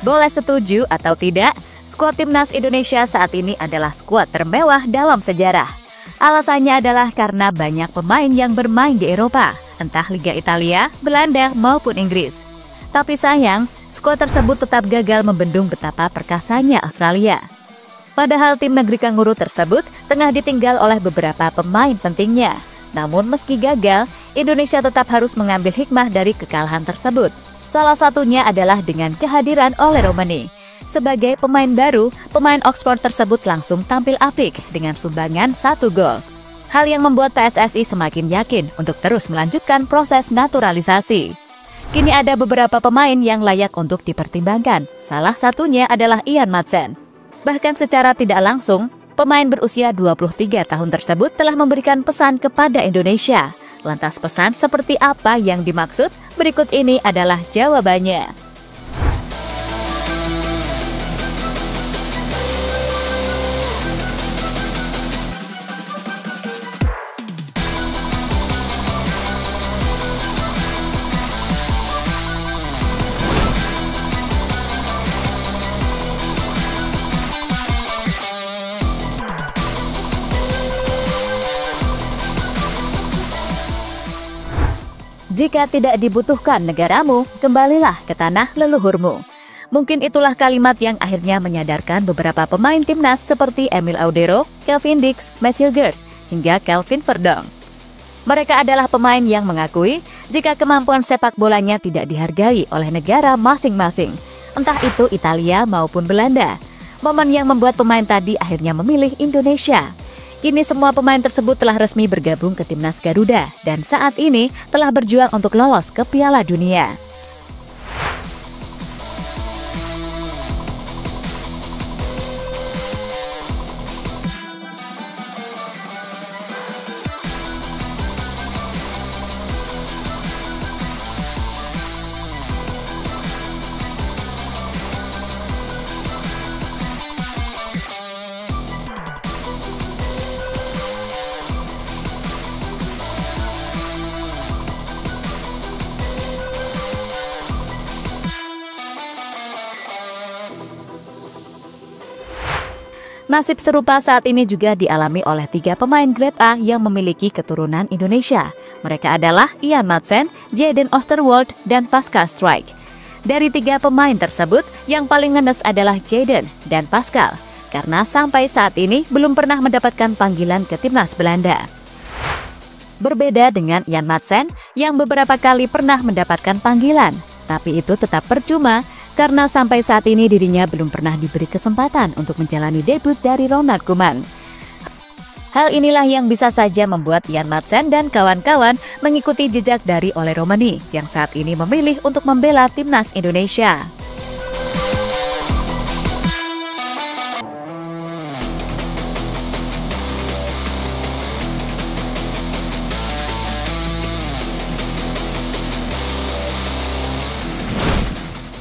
Boleh setuju atau tidak, skuad timnas Indonesia saat ini adalah skuad termewah dalam sejarah. Alasannya adalah karena banyak pemain yang bermain di Eropa, entah Liga Italia, Belanda, maupun Inggris. Tapi sayang, skuad tersebut tetap gagal membendung betapa perkasanya Australia. Padahal tim negeri kanguru tersebut tengah ditinggal oleh beberapa pemain pentingnya. Namun meski gagal, Indonesia tetap harus mengambil hikmah dari kekalahan tersebut. Salah satunya adalah dengan kehadiran Ole Romani. Sebagai pemain baru, pemain Oxford tersebut langsung tampil apik dengan sumbangan 1 gol. Hal yang membuat PSSI semakin yakin untuk terus melanjutkan proses naturalisasi. Kini ada beberapa pemain yang layak untuk dipertimbangkan. Salah satunya adalah Ian Maatsen. Bahkan secara tidak langsung, pemain berusia 23 tahun tersebut telah memberikan pesan kepada Indonesia. Lantas pesan seperti apa yang dimaksud? Berikut ini adalah jawabannya. Jika tidak dibutuhkan negaramu, kembalilah ke tanah leluhurmu. Mungkin itulah kalimat yang akhirnya menyadarkan beberapa pemain timnas seperti Emil Audero, Kelvin Dix, Matthew Gers, hingga Kelvin Verdong. Mereka adalah pemain yang mengakui jika kemampuan sepak bolanya tidak dihargai oleh negara masing-masing, entah itu Italia maupun Belanda. Momen yang membuat pemain tadi akhirnya memilih Indonesia. Kini semua pemain tersebut telah resmi bergabung ke timnas Garuda dan saat ini telah berjuang untuk lolos ke Piala Dunia. Nasib serupa saat ini juga dialami oleh 3 pemain grade A yang memiliki keturunan Indonesia. Mereka adalah Ian Maatsen, Jayden Oosterwolde, dan Pascal Struijk. Dari 3 pemain tersebut, yang paling ngenes adalah Jayden dan Pascal, karena sampai saat ini belum pernah mendapatkan panggilan ke timnas Belanda. Berbeda dengan Ian Maatsen yang beberapa kali pernah mendapatkan panggilan, tapi itu tetap percuma, karena sampai saat ini dirinya belum pernah diberi kesempatan untuk menjalani debut dari Ronald Koeman. Hal inilah yang bisa saja membuat Ian Maatsen dan kawan-kawan mengikuti jejak dari Ole Romani yang saat ini memilih untuk membela timnas Indonesia.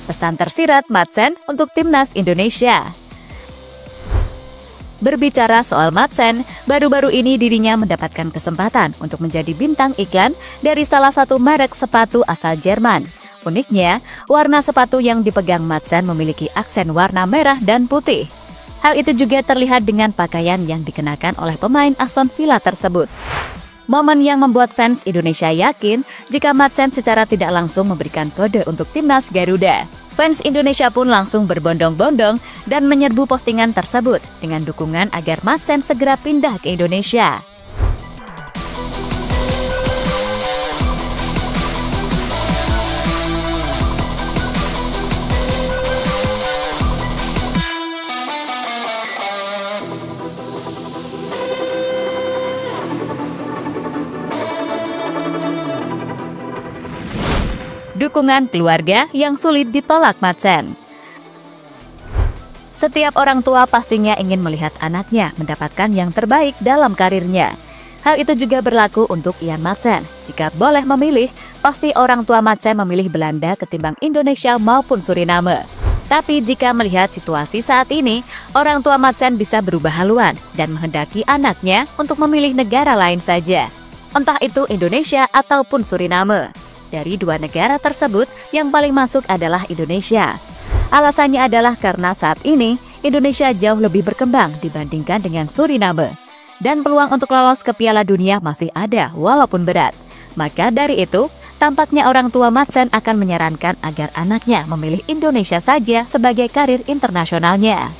Pesan tersirat Maatsen untuk timnas Indonesia. Berbicara soal Maatsen, baru-baru ini dirinya mendapatkan kesempatan untuk menjadi bintang iklan dari salah satu merek sepatu asal Jerman. Uniknya, warna sepatu yang dipegang Maatsen memiliki aksen warna merah dan putih. Hal itu juga terlihat dengan pakaian yang dikenakan oleh pemain Aston Villa tersebut. Momen yang membuat fans Indonesia yakin jika Maatsen secara tidak langsung memberikan kode untuk timnas Garuda. Fans Indonesia pun langsung berbondong-bondong dan menyerbu postingan tersebut dengan dukungan agar Maatsen segera pindah ke Indonesia. Dukungan keluarga yang sulit ditolak Maatsen. Setiap orang tua pastinya ingin melihat anaknya mendapatkan yang terbaik dalam karirnya. Hal itu juga berlaku untuk Ian Maatsen. Jika boleh memilih, pasti orang tua Maatsen memilih Belanda ketimbang Indonesia maupun Suriname. Tapi jika melihat situasi saat ini, orang tua Maatsen bisa berubah haluan dan menghendaki anaknya untuk memilih negara lain saja. Entah itu Indonesia ataupun Suriname. Dari 2 negara tersebut, yang paling masuk adalah Indonesia. Alasannya adalah karena saat ini Indonesia jauh lebih berkembang dibandingkan dengan Suriname. Dan peluang untuk lolos ke Piala Dunia masih ada walaupun berat. Maka dari itu, tampaknya orang tua Madsen akan menyarankan agar anaknya memilih Indonesia saja sebagai karir internasionalnya.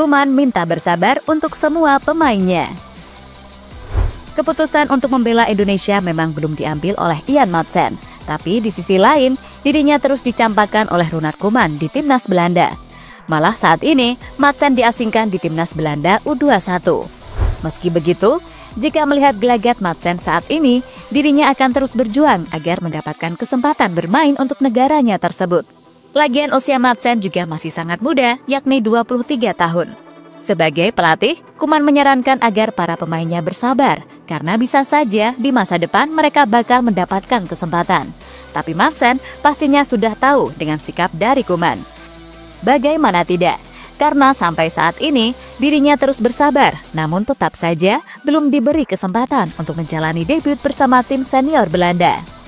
Koeman minta bersabar untuk semua pemainnya. Keputusan untuk membela Indonesia memang belum diambil oleh Ian Madsen, tapi di sisi lain, dirinya terus dicampakkan oleh Ronald Koeman di timnas Belanda. Malah saat ini, Madsen diasingkan di timnas Belanda U21. Meski begitu, jika melihat gelagat Madsen saat ini, dirinya akan terus berjuang agar mendapatkan kesempatan bermain untuk negaranya tersebut. Lagian usia Madsen juga masih sangat muda, yakni 23 tahun. Sebagai pelatih, Koeman menyarankan agar para pemainnya bersabar, karena bisa saja di masa depan mereka bakal mendapatkan kesempatan. Tapi Madsen pastinya sudah tahu dengan sikap dari Koeman. Bagaimana tidak? Karena sampai saat ini, dirinya terus bersabar, namun tetap saja belum diberi kesempatan untuk menjalani debut bersama tim senior Belanda.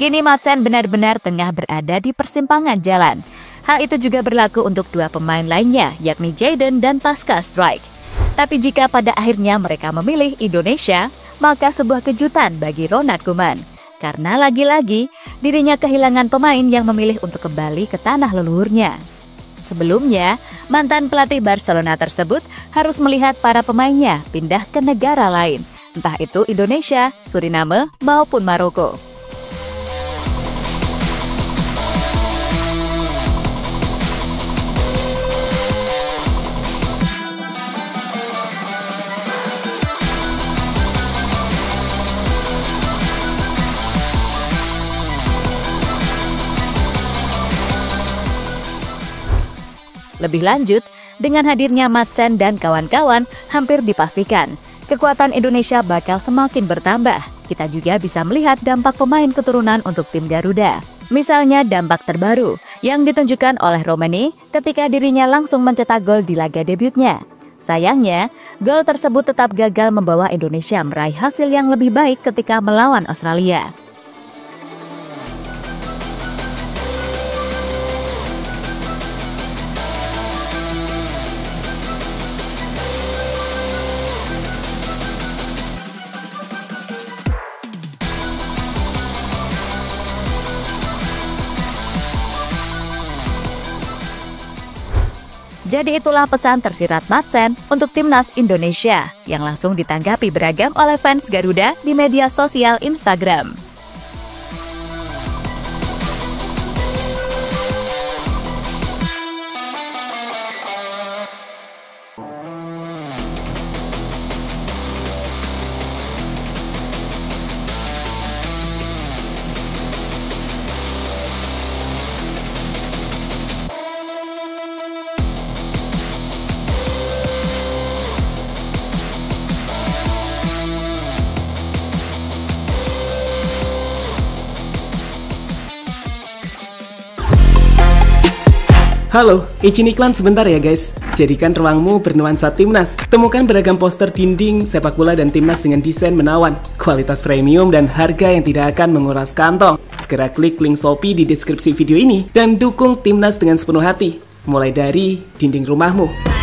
Kini Madsen benar-benar tengah berada di persimpangan jalan. Hal itu juga berlaku untuk dua pemain lainnya, yakni Jayden dan Pascal Struijk. Tapi jika pada akhirnya mereka memilih Indonesia, maka sebuah kejutan bagi Ronald Koeman. Karena lagi-lagi dirinya kehilangan pemain yang memilih untuk kembali ke tanah leluhurnya. Sebelumnya, mantan pelatih Barcelona tersebut harus melihat para pemainnya pindah ke negara lain, entah itu Indonesia, Suriname, maupun Maroko. Lebih lanjut, dengan hadirnya Madsen dan kawan-kawan, hampir dipastikan kekuatan Indonesia bakal semakin bertambah. Kita juga bisa melihat dampak pemain keturunan untuk tim Garuda. Misalnya dampak terbaru yang ditunjukkan oleh Romani ketika dirinya langsung mencetak gol di laga debutnya. Sayangnya, gol tersebut tetap gagal membawa Indonesia meraih hasil yang lebih baik ketika melawan Australia. Jadi itulah pesan tersirat Madsen untuk timnas Indonesia yang langsung ditanggapi beragam oleh fans Garuda di media sosial Instagram. Halo, izin iklan sebentar ya guys. Jadikan ruangmu bernuansa timnas. Temukan beragam poster dinding, sepak bola dan timnas dengan desain menawan, kualitas premium dan harga yang tidak akan menguras kantong. Segera klik link Shopee di deskripsi video ini dan dukung timnas dengan sepenuh hati. Mulai dari dinding rumahmu.